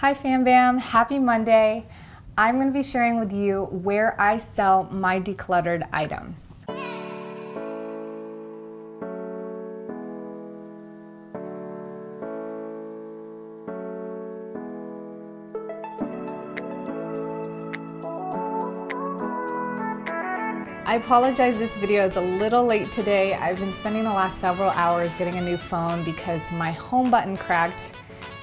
Hi Fam Bam, happy Monday. I'm going to be sharing with you where I sell my decluttered items. I apologize, this video is a little late today. I've been spending the last several hours getting a new phone because my home button cracked.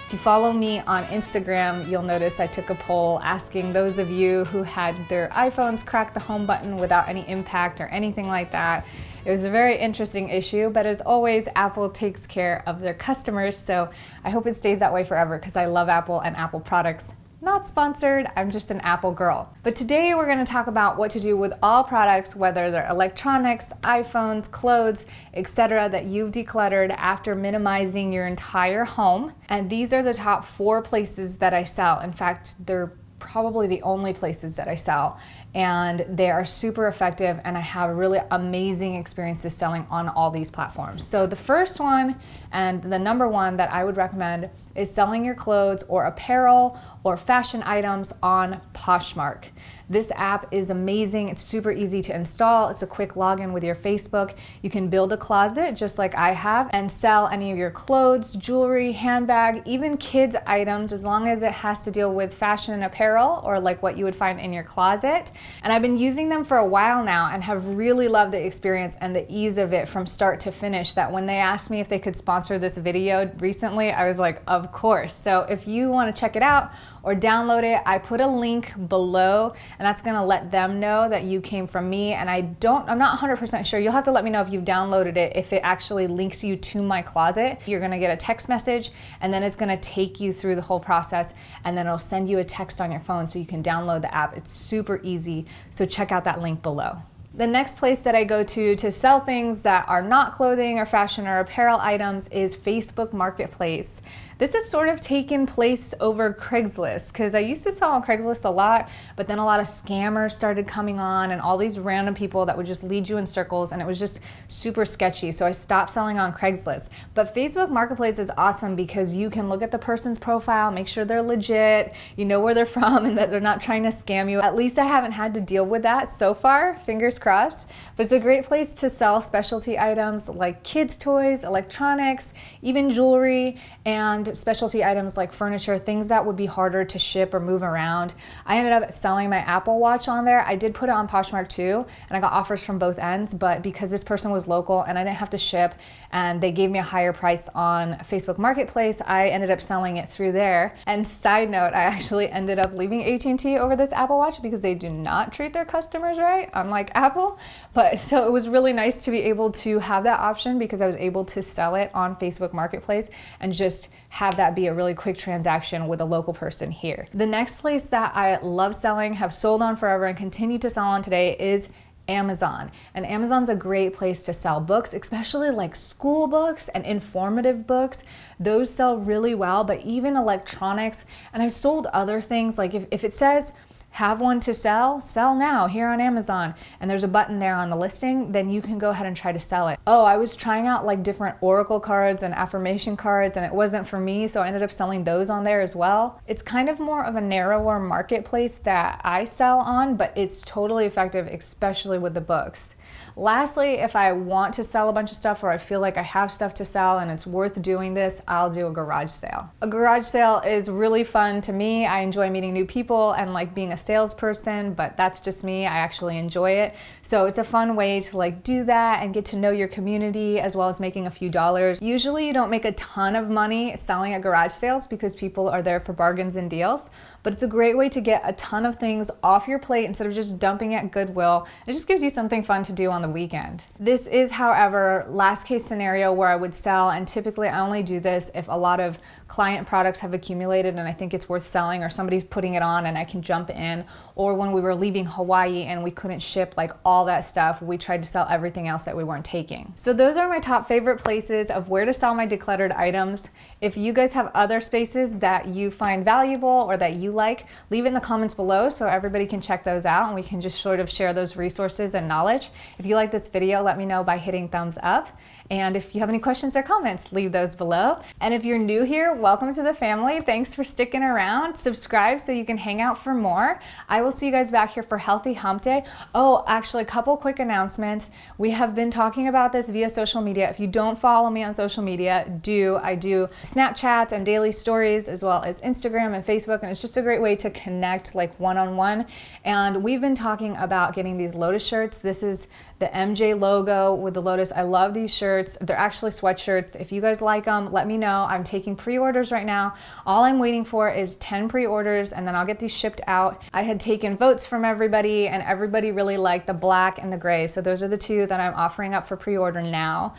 If you follow me on Instagram, you'll notice I took a poll asking those of you who had their iPhones crack the home button without any impact or anything like that. It was a very interesting issue, but as always, Apple takes care of their customers, so I hope it stays that way forever because I love Apple and Apple products. Not sponsored, I'm just an Apple girl. But today we're going to talk about what to do with all products, whether they're electronics, iPhones, clothes, etc., that you've decluttered after minimizing your entire home. And these are the top 4 places that I sell. In fact, they're probably the only places that I sell, and they are super effective, and I have really amazing experiences selling on all these platforms. So the first one and the number one that I would recommend is selling your clothes or apparel or fashion items on Poshmark. This app is amazing. It's super easy to install. It's a quick login with your Facebook. You can build a closet just like I have and sell any of your clothes, jewelry, handbag, even kids items, as long as it has to deal with fashion and apparel or like what you would find in your closet. And I've been using them for a while now and have really loved the experience and the ease of it from start to finish, that when they asked me if they could sponsor this video recently, I was like, of course. So if you want to check it out or download it, I put a link below, and that's gonna let them know that you came from me. And I'm not 100% sure. You'll have to let me know if you've downloaded it, if it actually links you to my closet. You're gonna get a text message, and then it's gonna take you through the whole process, and then it'll send you a text on your phone so you can download the app. It's super easy, so check out that link below. The next place that I go to sell things that are not clothing or fashion or apparel items is Facebook Marketplace. This has sort of taken place over Craigslist, because I used to sell on Craigslist a lot, but then a lot of scammers started coming on and all these random people that would just lead you in circles, and it was just super sketchy. So I stopped selling on Craigslist. But Facebook Marketplace is awesome because you can look at the person's profile, make sure they're legit, you know where they're from, and that they're not trying to scam you. At least I haven't had to deal with that so far, fingers crossed. But it's a great place to sell specialty items like kids' toys, electronics, even jewelry, and specialty items like furniture, things that would be harder to ship or move around. I ended up selling my Apple Watch on there. I did put it on Poshmark too, and I got offers from both ends, but because this person was local and I didn't have to ship and they gave me a higher price on Facebook Marketplace, I ended up selling it through there. And side note, I actually ended up leaving AT&T over this Apple Watch because they do not treat their customers right, unlike Apple. But so it was really nice to be able to have that option because I was able to sell it on Facebook Marketplace and just have that be a really quick transaction with a local person here. The next place that I love selling, have sold on forever, and continue to sell on today is Amazon. And Amazon's a great place to sell books, especially like school books and informative books. Those sell really well, but even electronics. And I've sold other things, like if it says, have one to sell, sell now here on Amazon, and there's a button there on the listing, then you can go ahead and try to sell it. Oh, I was trying out like different oracle cards and affirmation cards, and it wasn't for me, so I ended up selling those on there as well. It's kind of more of a narrower marketplace that I sell on, but it's totally effective, especially with the books. Lastly, if I want to sell a bunch of stuff or I feel like I have stuff to sell and it's worth doing this, I'll do a garage sale. A garage sale is really fun to me. I enjoy meeting new people and like being a salesperson, but that's just me. I actually enjoy it. So it's a fun way to like do that and get to know your community as well as making a few dollars. Usually you don't make a ton of money selling at garage sales because people are there for bargains and deals, but it's a great way to get a ton of things off your plate instead of just dumping at Goodwill. It just gives you something fun to do on the weekend. This is, however, last case scenario where I would sell, and typically I only do this if a lot of client products have accumulated and I think it's worth selling, or somebody's putting it on and I can jump in, or when we were leaving Hawaii and we couldn't ship like all that stuff, we tried to sell everything else that we weren't taking. So those are my top favorite places of where to sell my decluttered items. If you guys have other spaces that you find valuable or that you like, leave it in the comments below so everybody can check those out and we can just sort of share those resources and knowledge. If you like this video, let me know by hitting thumbs up. And if you have any questions or comments, leave those below. And if you're new here, welcome to the family. Thanks for sticking around. Subscribe so you can hang out for more. I will see you guys back here for Healthy Hump Day. Oh, actually, a couple quick announcements. We have been talking about this via social media. If you don't follow me on social media, I do Snapchats and daily stories, as well as Instagram and Facebook, and it's just a great way to connect like one-on-one. And we've been talking about getting these Lotus shirts. This is the MJ logo with the Lotus. I love these shirts. They're actually sweatshirts. If you guys like them, let me know. I'm taking pre-orders right now. All I'm waiting for is 10 pre-orders, and then I'll get these shipped out. I had taken votes from everybody, and everybody really liked the black and the gray. So those are the two that I'm offering up for pre-order now.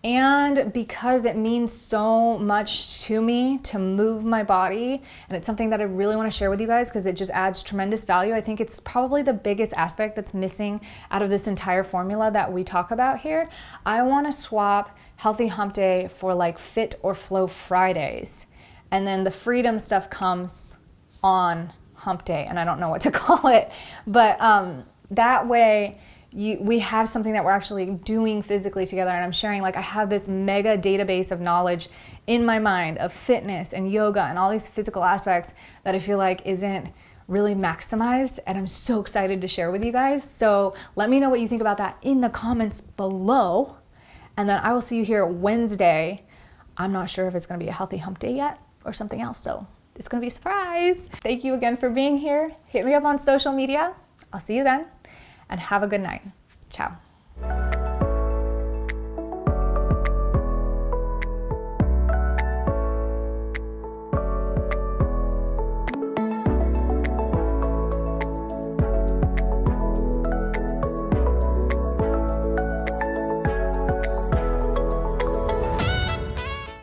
And because it means so much to me to move my body, and it's something that I really want to share with you guys because it just adds tremendous value. I think it's probably the biggest aspect that's missing out of this entire formula that we talk about here. I want to swap Healthy Hump Day for like Fit or Flow Fridays. And then the freedom stuff comes on Hump Day, and I don't know what to call it, but that way, we have something that we're actually doing physically together, and I'm sharing, like, I have this mega database of knowledge in my mind of fitness and yoga and all these physical aspects that I feel like isn't really maximized, and I'm so excited to share with you guys. So let me know what you think about that in the comments below, and then I will see you here Wednesday. I'm not sure if it's going to be a Healthy Hump Day yet or something else, so it's going to be a surprise. Thank you again for being here. Hit me up on social media. I'll see you then. And have a good night. Ciao.